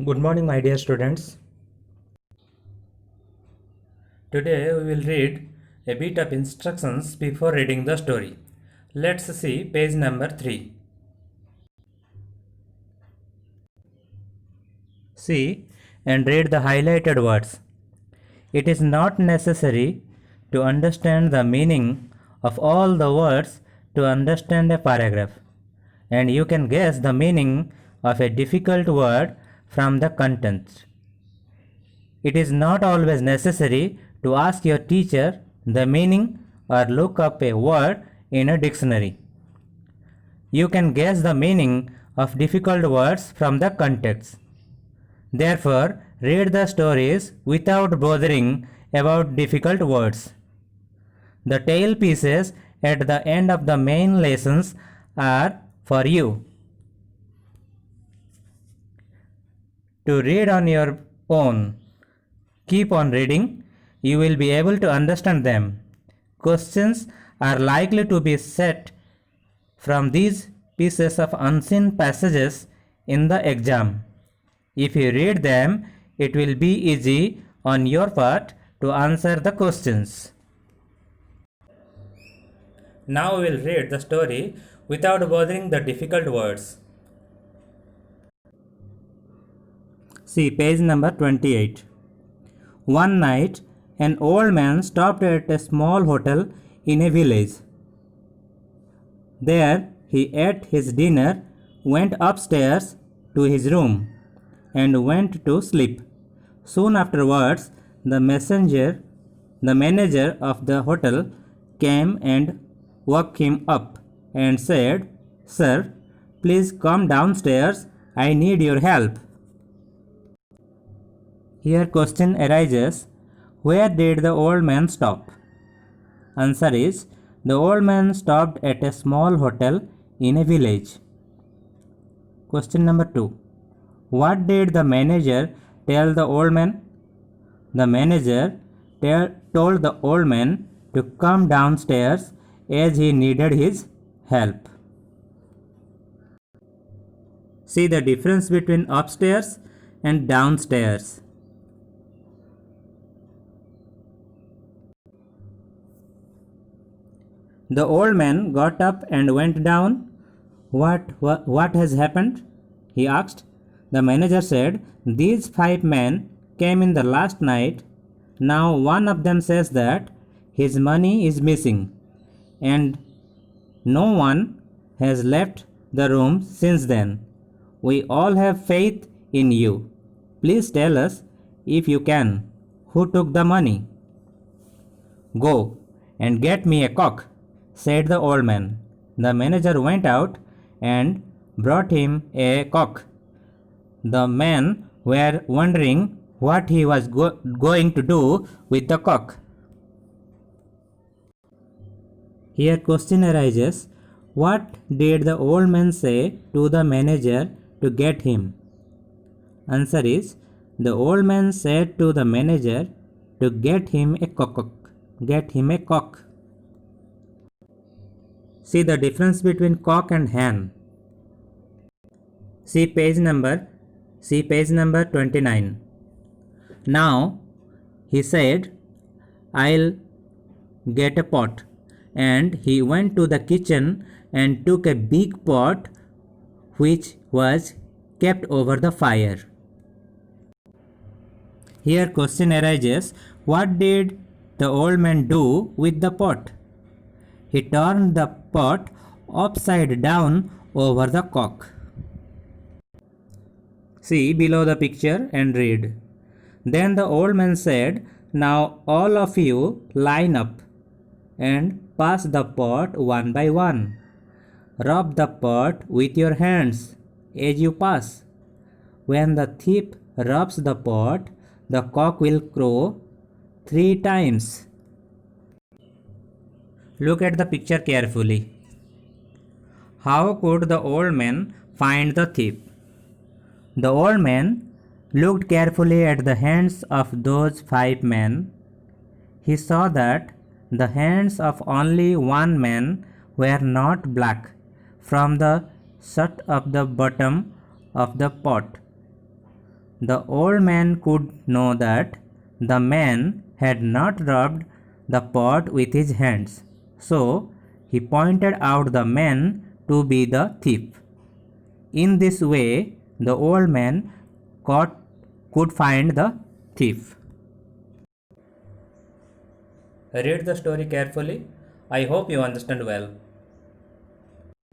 Good morning, my dear students. Today we will read a bit of instructions before reading the story. Let's see page number 3. See and read the highlighted words. It is not necessary to understand the meaning of all the words to understand a paragraph, and you can guess the meaning of a difficult word from the content. It is not always necessary to ask your teacher the meaning or look up a word in a dictionary. You can guess the meaning of difficult words from the context. Therefore, read the stories without bothering about difficult words. The tail pieces at the end of the main lessons are for you to read on your own. Keep on reading, you will be able to understand them. Questions are likely to be set from these pieces of unseen passages in the exam. If you read them, it will be easy on your part to answer the questions. Now we will read the story without bothering the difficult words. See page number 28. One night, an old man stopped at a small hotel in a village. There he ate his dinner, went upstairs to his room, and went to sleep. Soon afterwards, the manager of the hotel came and woke him up and said, "Sir, please come downstairs. I need your help." Here question arises, where did the old man stop? Answer is, the old man stopped at a small hotel in a village. Question number 2. What did the manager tell the old man? The manager told the old man to come downstairs as he needed his help. See the difference between upstairs and downstairs. The old man got up and went down. What has happened? He asked. The manager said, "These 5 men came in the last night. Now one of them says that his money is missing, and no one has left the room since then. We all have faith in you. Please tell us, if you can, who took the money." "Go and get me a cock," said the old man. The manager went out and brought him a cock. The men were wondering what he was going to do with the cock. Here question arises, what did the old man say to the manager to get him? Answer is, the old man said to the manager to get him a cock. Get him a cock. See the difference between cock and hen. See page number 29. Now he said, "I'll get a pot," and he went to the kitchen and took a big pot which was kept over the fire. Here question arises, what did the old man do with the pot? He turned the pot upside down over the cock. See below the picture and read. Then the old man said, "Now all of you line up and pass the pot one by one. Rub the pot with your hands as you pass. When the thief rubs the pot, the cock will crow 3 times." Look at the picture carefully. How could the old man find the thief? The old man looked carefully at the hands of those 5 men. He saw that the hands of only one man were not black from the soot of the bottom of the pot. the old man could know that the man had not rubbed the pot with his hands, so he pointed out the man to be the thief. In this way, the old man could find the thief. Read the story carefully. I hope you understand well.